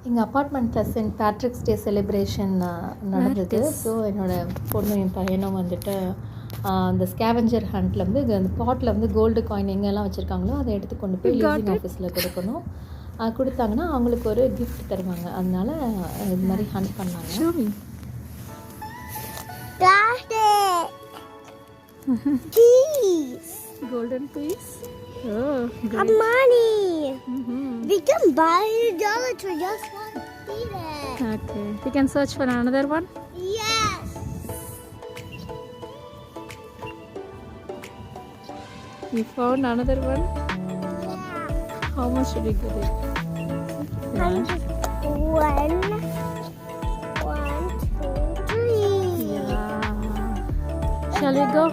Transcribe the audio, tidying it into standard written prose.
எங்கள் அப்பார்ட்மெண்ட்டில் send Patrick's day celebration நடந்தது. ஸோ என்னோடய பொண்ணு என் பையனும் வந்துட்டு அந்த ஸ்கேவெஞ்சர் ஹண்ட்டில் வந்து அந்த பாட்டில் வந்து கோல்டு காயின் எங்கெல்லாம் வச்சுருக்காங்களோ அதை எடுத்து கொண்டு போய் லீசிங் ஆஃபீஸில் கொடுக்கணும். கொடுத்தாங்கன்னா அவங்களுக்கு ஒரு கிஃப்ட் தருவாங்க. அதனால இது மாதிரி ஹண்ட் பண்ணாங்க. Golden piece. Oh, money. We can buy $1 to just one piece. Okay. We can search for another one. Yes. You found another one? Yeah. How much did you get it? One, two, three. Yeah. Shall we go?